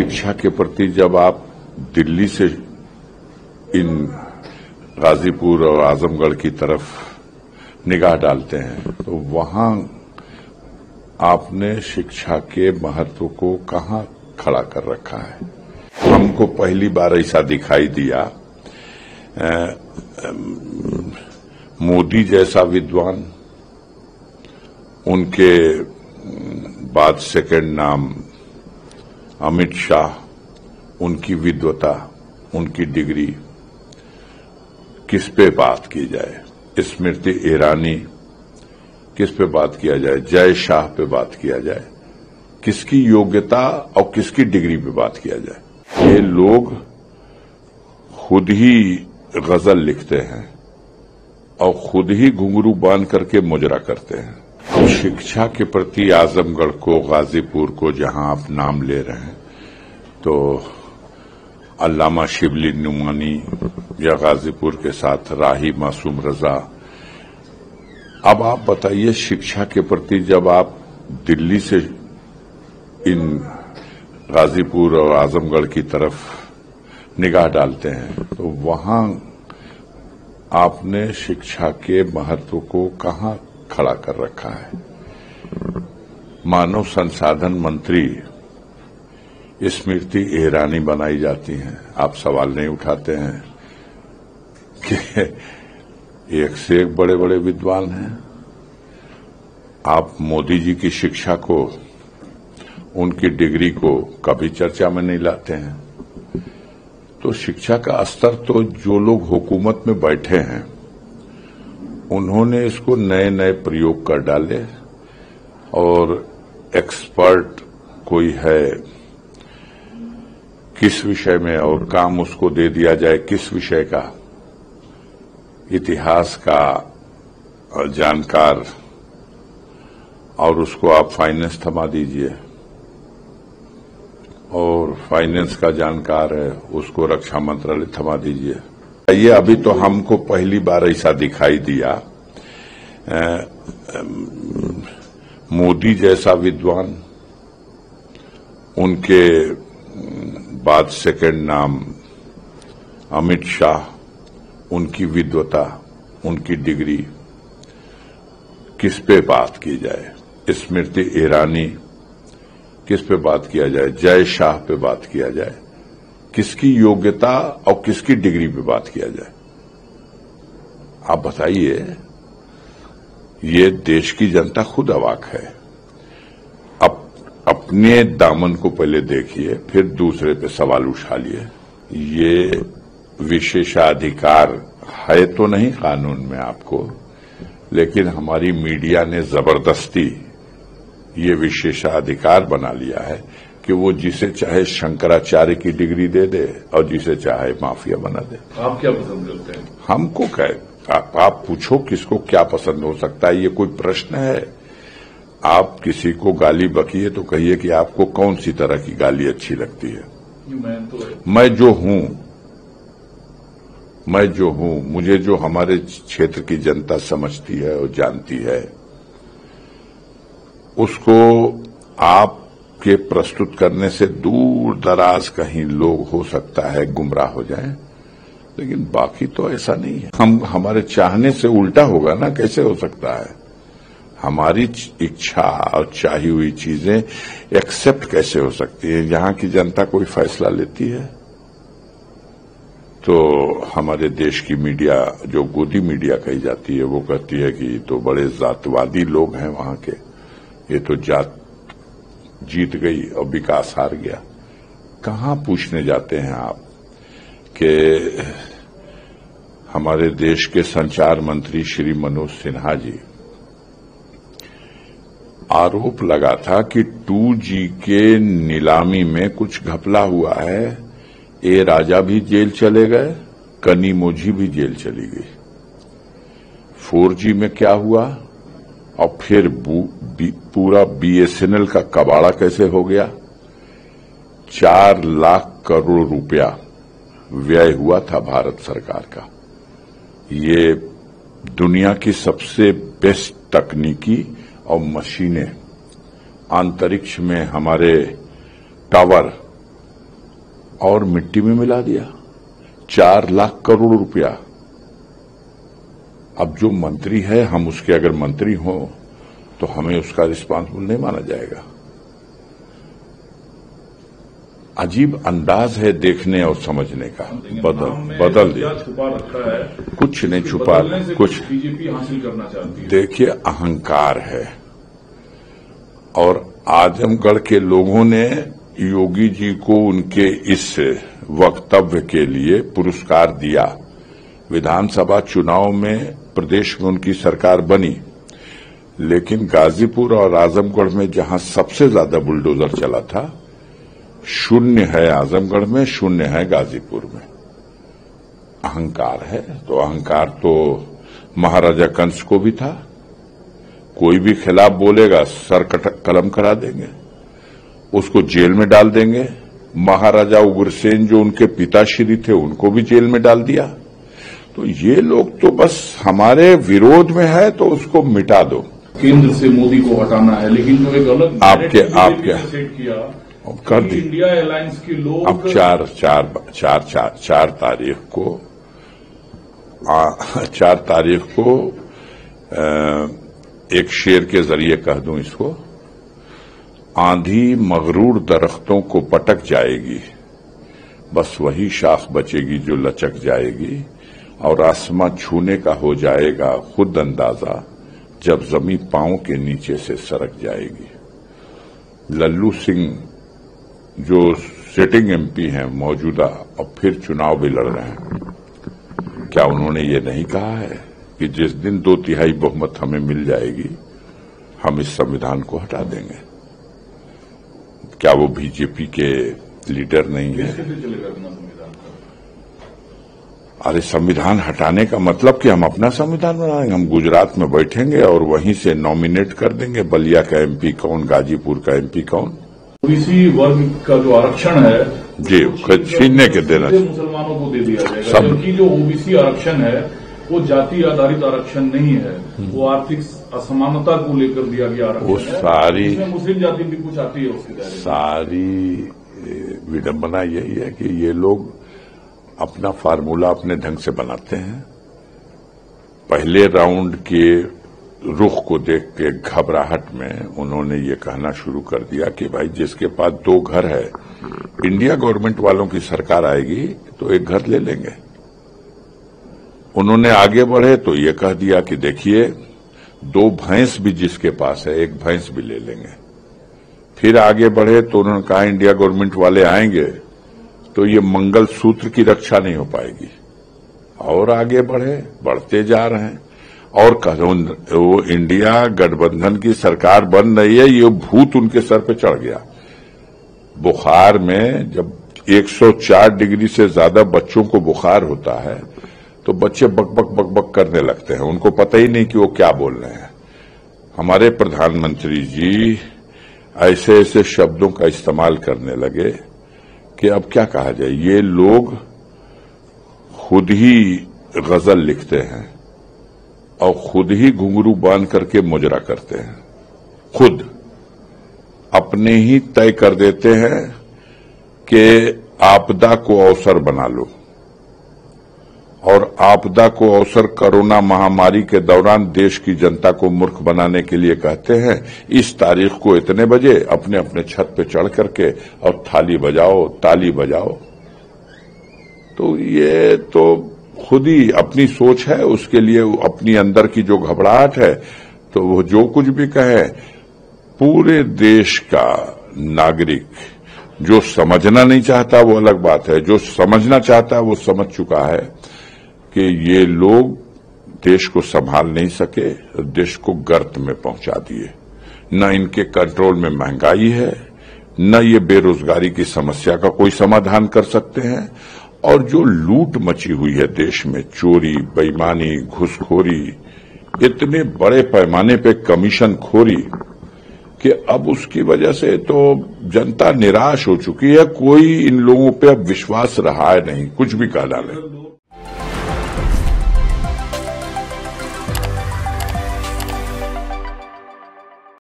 शिक्षा के प्रति जब आप दिल्ली से इन गाजीपुर और आजमगढ़ की तरफ निगाह डालते हैं तो वहां आपने शिक्षा के महत्व को कहां खड़ा कर रखा है? हमको पहली बार ऐसा दिखाई दिया मोदी जैसा विद्वान, उनके बाद सेकंड नाम अमित शाह, उनकी विद्वता, उनकी डिग्री, किस पे बात की जाए? स्मृति ईरानी, किस पे बात किया जाए? जय शाह पे बात किया जाए? किसकी योग्यता और किसकी डिग्री पे बात किया जाए? ये लोग खुद ही गजल लिखते हैं और खुद ही घुंघरू बांध करके मुजरा करते हैं। शिक्षा के प्रति आजमगढ़ को, गाजीपुर को जहां आप नाम ले रहे हैं, तो अल्लामा शिबली नुमानी या गाजीपुर के साथ राही मासूम रजा। अब आप बताइए, शिक्षा के प्रति जब आप दिल्ली से इन गाजीपुर और आजमगढ़ की तरफ निगाह डालते हैं तो वहां आपने शिक्षा के महत्व को कहां खड़ा कर रखा है? मानव संसाधन मंत्री स्मृति ईरानी बनाई जाती हैं, आप सवाल नहीं उठाते हैं कि एक से एक बड़े बड़े विद्वान हैं। आप मोदी जी की शिक्षा को, उनकी डिग्री को कभी चर्चा में नहीं लाते हैं। तो शिक्षा का स्तर तो जो लोग हुकूमत में बैठे हैं उन्होंने इसको नए नए प्रयोग कर डाले, और एक्सपर्ट कोई है किस विषय में और काम उसको दे दिया जाए किस विषय का, इतिहास का जानकार, और उसको आप फाइनेंस थमा दीजिए, और फाइनेंस का जानकार है उसको रक्षा मंत्रालय थमा दीजिए। ये अभी तो हमको पहली बार ऐसा दिखाई दिया मोदी जैसा विद्वान, उनके बाद सेकंड नाम अमित शाह, उनकी विद्वता, उनकी डिग्री, किस पे बात की जाए? स्मृति ईरानी, किस पे बात किया जाए? जय शाह पे बात किया जाए? किसकी योग्यता और किसकी डिग्री पे बात किया जाए? आप बताइए। ये देश की जनता खुद अवाक है। अपने दामन को पहले देखिए, फिर दूसरे पे सवाल उठा लिए। ये विशेषाधिकार है तो नहीं कानून में आपको, लेकिन हमारी मीडिया ने जबरदस्ती ये विशेषाधिकार बना लिया है कि वो जिसे चाहे शंकराचार्य की डिग्री दे दे और जिसे चाहे माफिया बना दे। आप क्या पसंद करते हैं? हमको आप पूछो किसको क्या पसंद हो सकता है, ये कोई प्रश्न है? आप किसी को गाली बकिए तो कहिए कि आपको कौन सी तरह की गाली अच्छी लगती है। मैं जो हूं, मुझे जो हमारे क्षेत्र की जनता समझती है और जानती है, उसको आपके प्रस्तुत करने से दूर दराज कहीं लोग हो सकता है गुमराह हो जाएं, लेकिन बाकी तो ऐसा नहीं है। हमारे चाहने से उल्टा होगा ना, कैसे हो सकता है? हमारी इच्छा और चाही हुई चीजें एक्सेप्ट कैसे हो सकती है? यहां की जनता कोई फैसला लेती है तो हमारे देश की मीडिया, जो गोदी मीडिया कही जाती है, वो कहती है कि तो बड़े जातवादी लोग हैं वहां के, ये तो जात जीत गई और विकास हार गया। कहां पूछने जाते हैं आप कि हमारे देश के संचार मंत्री श्री मनोज सिन्हा जी, आरोप लगा था कि 2G के नीलामी में कुछ घपला हुआ है। ए राजा भी जेल चले गए, कनीमोझी भी जेल चली गई। 4G में क्या हुआ, और फिर पूरा BSNL का कबाड़ा कैसे हो गया? 4 लाख करोड़ रुपया व्यय हुआ था भारत सरकार का। ये दुनिया की सबसे बेस्ट तकनीकी और मशीनें, अंतरिक्ष में हमारे टावर और मिट्टी में मिला दिया। 4 लाख करोड़ रुपया। अब जो मंत्री है, हम उसके अगर मंत्री हों तो हमें उसका रिस्पांसिबल नहीं माना जाएगा। अजीब अंदाज है देखने और समझने का। बदल दिया। छुपा रखा है? कुछ नहीं छुपा, कुछ बीजेपी हासिल करना चाहती है। देखिए, अहंकार है। और आजमगढ़ के लोगों ने योगी जी को उनके इस वक्तव्य के लिए पुरस्कार दिया। विधानसभा चुनाव में प्रदेश में उनकी सरकार बनी, लेकिन गाजीपुर और आजमगढ़ में जहां सबसे ज्यादा बुलडोजर चला था, 0 है आजमगढ़ में, 0 है गाजीपुर में। अहंकार है। तो अहंकार तो महाराजा कंस को भी था। कोई भी खिलाफ बोलेगा सर कलम करा देंगे, उसको जेल में डाल देंगे। महाराजा उग्रसेन जो उनके पिताश्री थे, उनको भी जेल में डाल दिया। तो ये लोग तो बस हमारे विरोध में है तो उसको मिटा दो। केंद्र से मोदी को हटाना है, लेकिन जो एक अलग आपके सेट किया कर दी। इंडिया अलायंस के लोग अब 4 तारीख को एक शेर के जरिए कह दूं इसको, आंधी मगरूर दरख्तों को पटक जाएगी, बस वही शाख बचेगी जो लचक जाएगी, और आसमां छूने का हो जाएगा खुद अंदाजा जब जमीन पांव के नीचे से सरक जाएगी। लल्लू सिंह जो सिटिंग एमपी हैं मौजूदा, और फिर चुनाव भी लड़ रहे हैं, क्या उन्होंने ये नहीं कहा है कि जिस दिन 2/3 बहुमत हमें मिल जाएगी, हम इस संविधान को हटा देंगे? क्या वो बीजेपी के लीडर नहीं है? अरे संविधान हटाने का मतलब कि हम अपना संविधान बनाएंगे। हम गुजरात में बैठेंगे और वहीं से नॉमिनेट कर देंगे बलिया का एमपी कौन, गाजीपुर का एमपी कौन। ओबीसी वर्ग का जो आरक्षण है जी, छीनने के देना, मुसलमानों को दे दिया जाएगा। जबकि जो ओबीसी आरक्षण है वो जाति आधारित आरक्षण नहीं है, वो आर्थिक असमानता को लेकर दिया गया आरक्षण वो सारी मुस्लिम जाति भी कुछ आती है उसके दायरे में। सारी विडंबना यही है कि ये लोग अपना फार्मूला अपने ढंग से बनाते हैं। पहले राउंड के रुख को देख के घबराहट में उन्होंने ये कहना शुरू कर दिया कि भाई जिसके पास 2 घर है, इंडिया गवर्नमेंट वालों की सरकार आएगी तो एक घर ले लेंगे। उन्होंने आगे बढ़े तो ये कह दिया कि देखिए 2 भैंस भी जिसके पास है, 1 भैंस भी ले लेंगे। फिर आगे बढ़े तो उन्होंने कहा इंडिया गवर्नमेंट वाले आएंगे तो ये मंगल सूत्र की रक्षा नहीं हो पाएगी। और आगे बढ़े, बढ़ते जा रहे हैं। और वो इंडिया गठबंधन की सरकार बन रही है, ये भूत उनके सर पे चढ़ गया। बुखार में जब 104 डिग्री से ज्यादा बच्चों को बुखार होता है तो बच्चे बक करने लगते हैं, उनको पता ही नहीं कि वो क्या बोल रहे हैं। हमारे प्रधानमंत्री जी ऐसे ऐसे शब्दों का इस्तेमाल करने लगे कि अब क्या कहा जाए। ये लोग खुद ही गजल लिखते हैं और खुद ही घुंघरू बांध करके मुजरा करते हैं, खुद अपने ही तय कर देते हैं कि आपदा को अवसर बना लो। और आपदा को अवसर कोरोना महामारी के दौरान देश की जनता को मूर्ख बनाने के लिए कहते हैं इस तारीख को इतने बजे अपने अपने छत पे चढ़ करके और थाली बजाओ, ताली बजाओ। तो ये तो खुद ही अपनी सोच है, उसके लिए अपनी अंदर की जो घबराहट है, तो वो जो कुछ भी कहे। पूरे देश का नागरिक जो समझना नहीं चाहता वो अलग बात है, जो समझना चाहता है वो समझ चुका है कि ये लोग देश को संभाल नहीं सके, देश को गर्त में पहुंचा दिए। न इनके कंट्रोल में महंगाई है, न ये बेरोजगारी की समस्या का कोई समाधान कर सकते हैं। और जो लूट मची हुई है देश में, चोरी, बेईमानी, घुसखोरी, इतने बड़े पैमाने पे कमीशन खोरी कि अब उसकी वजह से तो जनता निराश हो चुकी है। कोई इन लोगों पे अब विश्वास रहा है नहीं, कुछ भी कह डाले।